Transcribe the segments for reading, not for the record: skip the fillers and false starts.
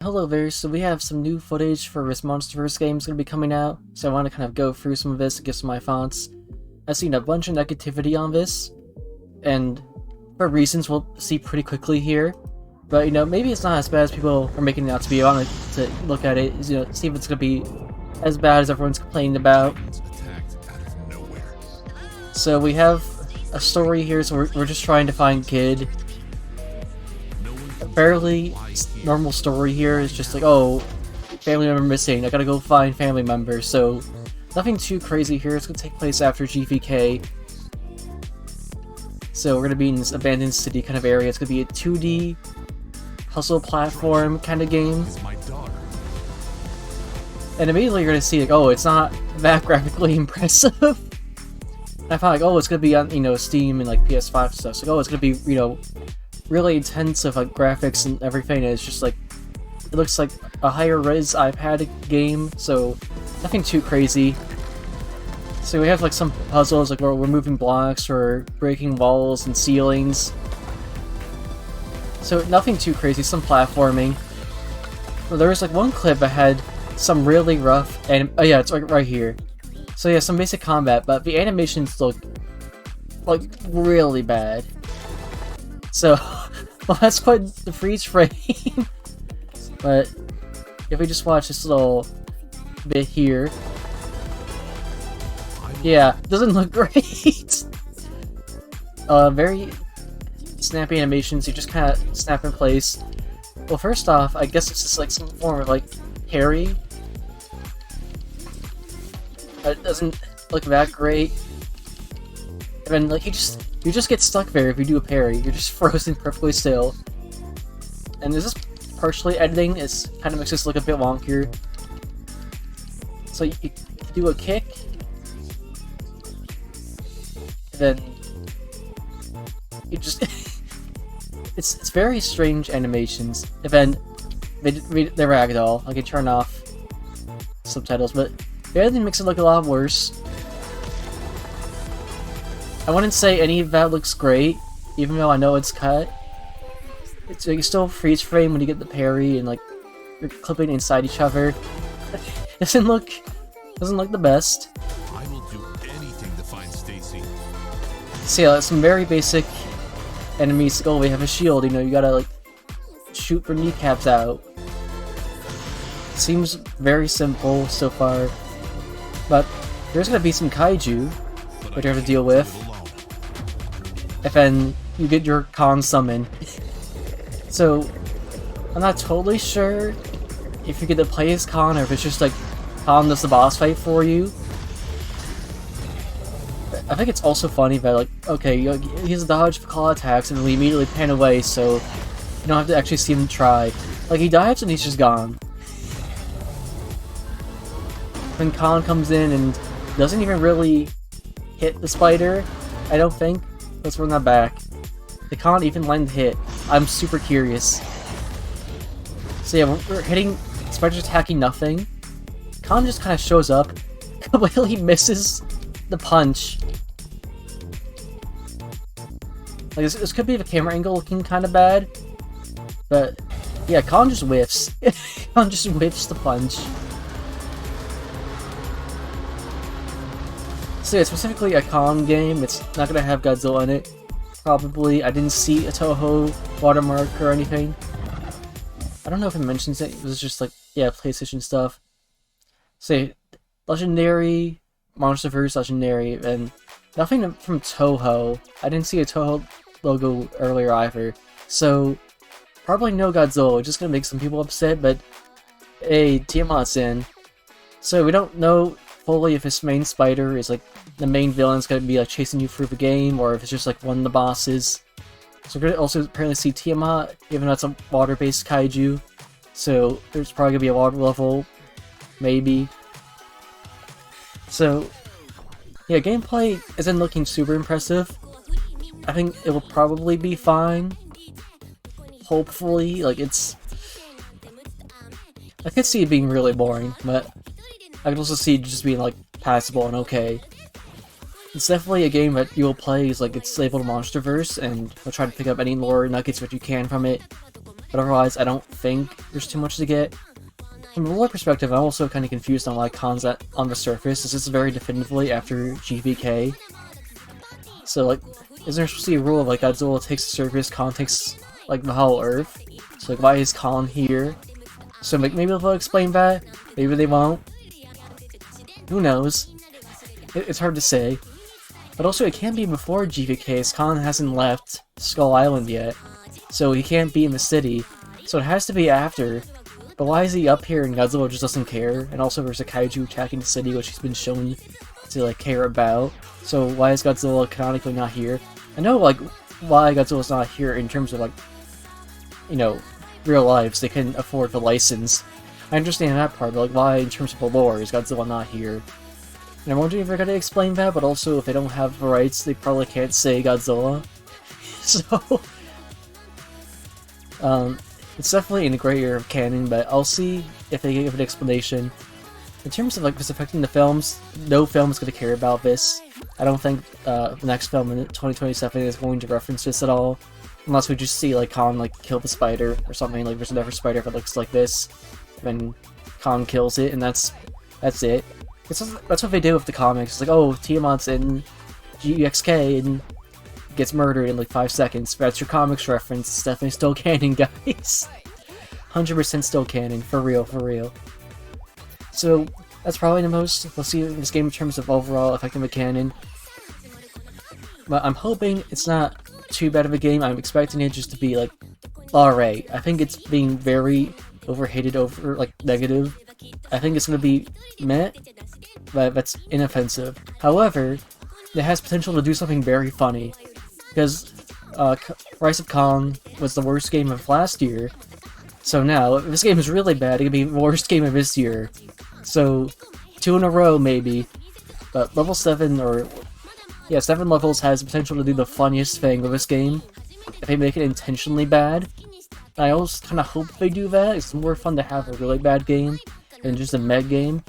hello there, so we have some new footage for this Monsterverse game is going to be coming out, so I want to kind of go through some of this and give some of my thoughts. I've seen a bunch of negativity on this, and for reasons we'll see pretty quickly here, but you know, maybe it's not as bad as people are making it out to be. I want to look at it, you know, see if it's going to be as bad as everyone's complaining about. So we have a story here, so we're just trying to find Kid. A fairly normal story here is just like, oh, family member missing, I gotta go find family member, so nothing too crazy here. It's gonna take place after GVK. So we're gonna be in this abandoned city kind of area. It's gonna be a 2D puzzle platform kind of game. And immediately you're gonna see like, oh, it's not that graphically impressive. And I thought like, oh, it's gonna be on, you know, Steam and like PS5 stuff. So like, oh, it's gonna be, you know, really intensive like graphics and everything. And it's just like, it looks like a higher res iPad game, so nothing too crazy. So we have like some puzzles, like where we're moving blocks or breaking walls and ceilings. So nothing too crazy, some platforming. Well, there was like one clip that had some really rough, and oh yeah, it's like right here. So yeah, some basic combat, but the animations look like really bad. So, well, that's quite the freeze frame. But if we just watch this little bit here, yeah, doesn't look great. Very snappy animations. You just kind of snap in place. Well, first off, I guess it's just like some form of like parry. It doesn't look that great. And then like you just get stuck there if you do a parry. You're just frozen perfectly still. And this is partially editing. It kind of makes this look a bit wonkier. So you do a kick, and then you just it's very strange animations. And then they're ragdoll. I can turn off subtitles, but the editing makes it look a lot worse. I wouldn't say any of that looks great, even though I know it's cut. It's like still freeze frame when you get the parry and like you're clipping inside each other. doesn't look the best. I will do anything to find Stacy. So yeah, some very basic enemies. Oh, we have a shield. You know, you gotta like shoot for kneecaps out. Seems very simple so far, but there's gonna be some kaiju that you have to deal with. And then you get your Kong summon. So, I'm not totally sure if you get to play as Kong or if it's just like Kong does the boss fight for you. I think it's also funny that like, okay, he has a dodge for claw attacks and we immediately pan away, so you don't have to actually see him try. Like, he dives and he's just gone. When Kong comes in and doesn't even really hit the spider, I don't think. Let's run that back. They can't even land the hit. I'm super curious. So yeah, we're hitting spiders attacking nothing. Kong just kind of shows up, completely misses the punch. Like this could be the camera angle looking kind of bad, but yeah, Kong just whiffs. Kong just whiffs the punch. So yeah, specifically a Kong game. It's not gonna have Godzilla in it. Probably. I didn't see a Toho watermark or anything. I don't know if it mentions it. It was just like, yeah, PlayStation stuff. Say, Legendary, Monsterverse, Legendary, and nothing from Toho. I didn't see a Toho logo earlier either. So, probably no Godzilla. Just gonna make some people upset, but hey, Tiamat's in. So we don't know fully if his main spider is like the main villain's gonna be like chasing you through the game, or if it's just like one of the bosses. So we're gonna also apparently see Tiamat, even though it's a water-based kaiju. So there's probably gonna be a water level, maybe. So yeah, gameplay isn't looking super impressive. I think it will probably be fine. Hopefully, like it's. I could see it being really boring, but I could also see it just being like passable and okay. It's definitely a game that you'll play as like it's labeled Monsterverse, and you'll try to pick up any lore nuggets that you can from it. but otherwise I don't think there's too much to get. From a lore perspective, I'm also kind of confused on why Khan's on the surface. This is very definitively after GVK. So, like, is there supposed to be a rule of, like, Godzilla takes the surface, Khan takes, like, the whole Earth? So, like, why is Khan here? So, like, maybe they'll explain that, maybe they won't. Who knows? It's hard to say. But also, it can't be before GVK, as Khan hasn't left Skull Island yet. So, he can't be in the city. So, it has to be after. But why is he up here and Godzilla just doesn't care? And also there's a kaiju attacking the city, which he's been shown to, like, care about. So why is Godzilla canonically not here? I know, like, why Godzilla's not here in terms of, like, you know, real lives. They can afford the license. I understand that part, but, like, why in terms of the lore is Godzilla not here? And I'm wondering if they're gonna explain that, but also if they don't have the rights, they probably can't say Godzilla. So, it's definitely in the gray area of canon, but I'll see if they give an explanation. In terms of, like, this affecting the films, no film is going to care about this. I don't think the next film in 2027 is going to reference this at all. Unless we just see, like, Kong, like, kill the spider or something. Like, there's another spider that looks like this. Then Kong kills it, and that's it. That's what they do with the comics. It's like, oh, Tiamat's in GXK and gets murdered in like 5 seconds. That's your comics reference. It's definitely still canon, guys. 100% still canon, for real, for real. So that's probably the most we'll see in this game in terms of overall affecting the canon. But I'm hoping it's not too bad of a game. I'm expecting it just to be like alright. I think it's being very overhated, like negative. I think it's gonna be meh, but that's inoffensive. However, it has potential to do something very funny. Because Rise of Kong was the worst game of last year, so now, if this game is really bad, it could be the worst game of this year. So, 2 in a row, maybe. But level 7, or... yeah, 7 levels has the potential to do the funniest thing with this game, if they make it intentionally bad. And I always kind of hope they do that. It's more fun to have a really bad game than just a meg game.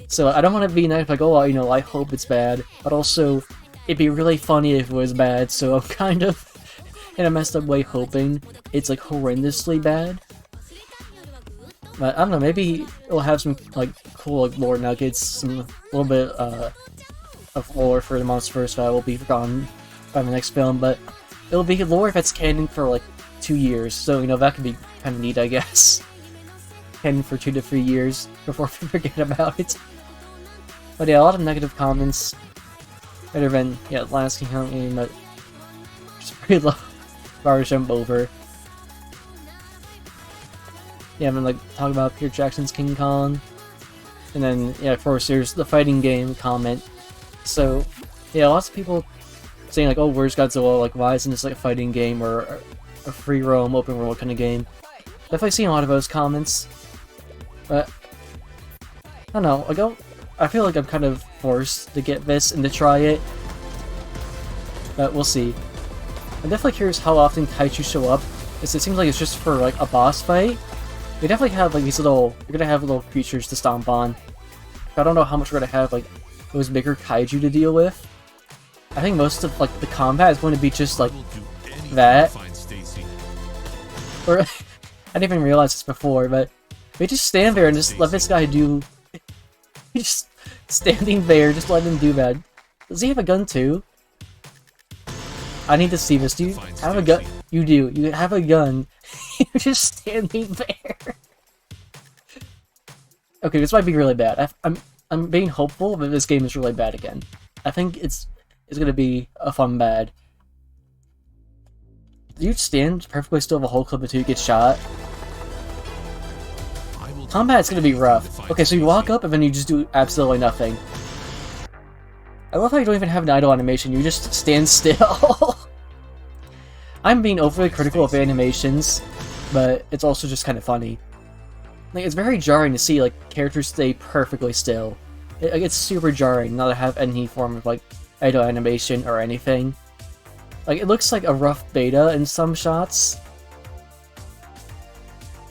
So, I don't want to be negative, like, oh, you know, I hope it's bad, but also... it'd be really funny if it was bad, so I'm kind of, in a messed up way, hoping it's, like, horrendously bad. But, I don't know, maybe it'll have some, like, cool, like, lore nuggets, some little bit, of lore for the Monsterverse that will be forgotten by the next film, but it'll be lore that's canon for, like, 2 years, so, you know, that could be kind of neat, I guess. Canon for 2 to 3 years before we forget about it. But yeah, a lot of negative comments. Better than, yeah, last King Kong game, but just pretty low bar jump over. Yeah, I'm gonna, like, talk about Peter Jackson's King Kong. And then, yeah, of course, there's the fighting game comment. So, yeah, lots of people saying, like, oh, where's Godzilla? Like, why isn't this, like, a fighting game or a free roam, open world kind of game? Definitely seen a lot of those comments. But, I don't know, like, I feel like I'm kind of forced to get this and to try it, but we'll see. I'm definitely curious how often kaiju show up, because it seems like it's just for, like, a boss fight. They definitely have, like, these little, you're gonna have little creatures to stomp on. I don't know how much we're gonna have, like, those bigger kaiju to deal with. I think most of, like, the combat is going to be just, like, that. Or, I didn't even realize this before, but they just stand there and just let this guy do... just standing there, just let him do that. Does he have a gun too? I need to see this. Do you have a gun? You do. You have a gun. You're just standing there. Okay, this might be really bad. I'm being hopeful, but this game is really bad again. I think it's gonna be a fun bad. Do you stand perfectly still the whole clip until you get shot? Combat's gonna be rough. Okay, so you walk up and then you just do absolutely nothing. I love how you don't even have an idle animation, you just stand still. I'm being overly critical of animations, but it's also just kind of funny. Like, it's very jarring to see, like, characters stay perfectly still. It's super jarring not to have any form of, like, idle animation or anything. Like, it looks like a rough beta in some shots.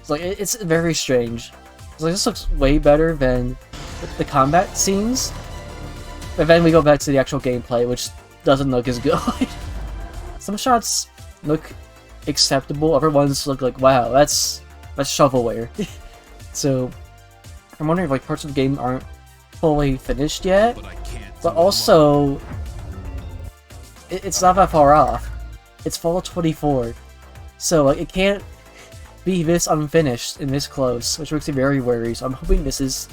It's like, it's very strange. It's like, this looks way better than the combat scenes. But then we go back to the actual gameplay, which doesn't look as good. Some shots look acceptable. Everyone's like, wow, that's shovelware. So I'm wondering if like parts of the game aren't fully finished yet, but also it's not that far off. It's fall 24, so like it can't be this unfinished and this close, which makes me very worried. So I'm hoping this is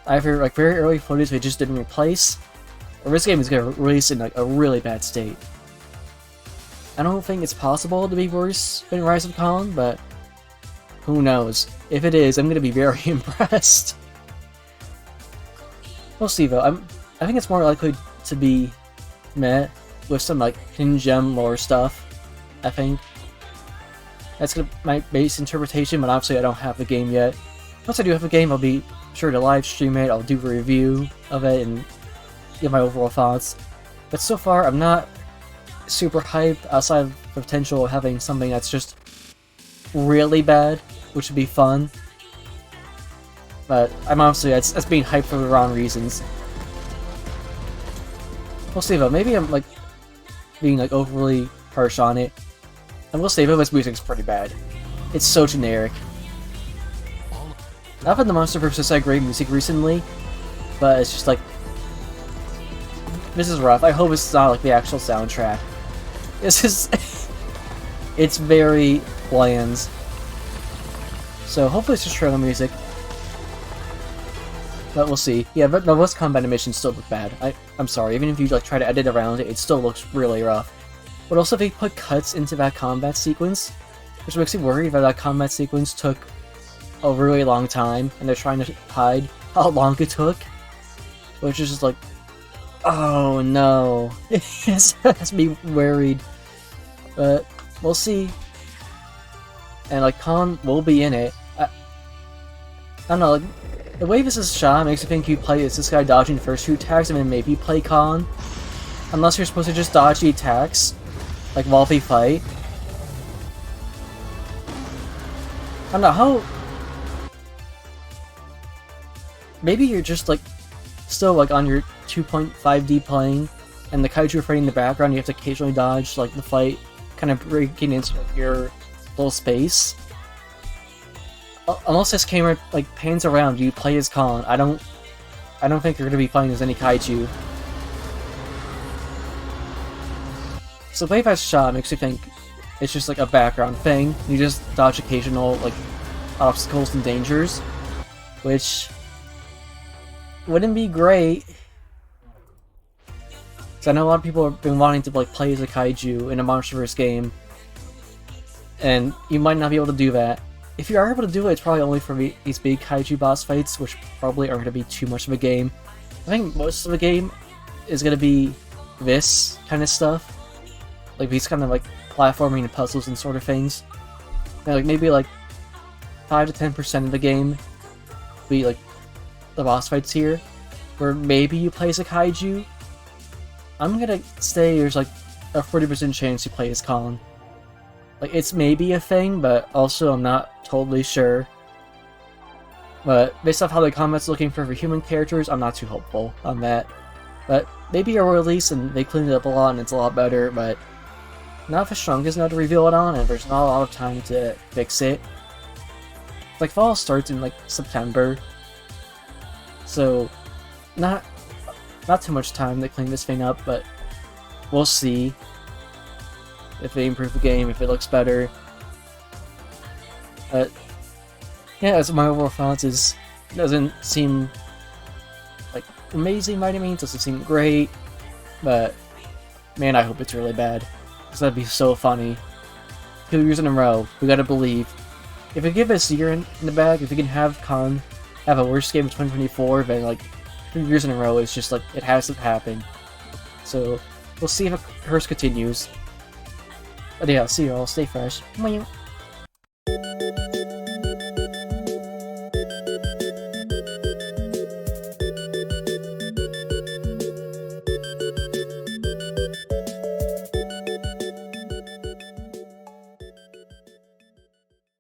either like very early footage they just didn't replace, or this game is gonna release in like a really bad state. I don't think it's possible to be worse than Rise of Kong, but who knows? If it is, I'm gonna be very impressed. We'll see though. I think it's more likely to be met with some like hidden gem lore stuff. I think that's my base interpretation, but obviously I don't have the game yet. Once I do have the game, I'll be sure to live stream it. I'll do a review of it and give my overall thoughts. But so far, I'm not super hyped outside of the potential of having something that's just really bad, which would be fun. But I'm honestly, that's being hyped for the wrong reasons. We'll see though. Maybe I'm like being like overly harsh on it. And we'll say this music's pretty bad. It's so generic. Not that the Monsterverse has had great music recently, but it's just like this is rough. I hope it's not like the actual soundtrack. This is it's very bland. So hopefully it's just trailer music. But we'll see. Yeah, but no, most combat animations still look bad. I'm sorry, even if you like try to edit around it, it still looks really rough. But also they put cuts into that combat sequence, which makes me worry that that combat sequence took a really long time, and they're trying to hide how long it took. Which is just like, oh no. It has me worried. But we'll see. And like Kong will be in it. I don't know, like, the way this is shot makes me think you play as this guy dodging the first two attacks and then maybe play Kong. Unless you're supposed to just dodge the attacks, like while they fight. I don't know, how... Maybe you're just like, still like on your 2.5D plane, and the kaiju are fighting in the background, you have to occasionally dodge like the fight, kind of breaking into like, your little space. Unless this camera like pans around, you play as Kong. I don't think you're gonna be playing as any kaiju. So the way that's shot makes you think it's just like a background thing. You just dodge occasional like obstacles and dangers, which wouldn't be great. Because I know a lot of people have been wanting to like play as a kaiju in a Monsterverse game, and you might not be able to do that. If you are able to do it, it's probably only for these big kaiju boss fights, which probably aren't going to be too much of a game. I think most of the game is going to be this kind of stuff. Like these kind of like platforming and puzzles and sort of things. And like maybe like 5 to 10% of the game will be like the boss fights here, where maybe you play as a kaiju. I'm going to say there's like a 40% chance you play as Kong. Like, it's maybe a thing, but also I'm not totally sure. But based off how the combat's looking for human characters, I'm not too hopeful on that. But maybe a release and they cleaned it up a lot and it's a lot better, but not the strongest enough to reveal it on, and there's not a lot of time to fix it. Like, fall starts in, like, September. So, not too much time to clean this thing up, but we'll see. If they improve the game, if it looks better. But yeah, as my overall thoughts is, doesn't seem like amazing by any means, doesn't seem great, but man, I hope it's really bad, because that'd be so funny. 2 years in a row, we gotta believe. If we give us a year in the bag, if we can have Kong have a worse game in 2024, then like 2 years in a row, it's just like, it hasn't happened. So, we'll see if the curse continues. But yeah, see you all, stay fresh. Bye.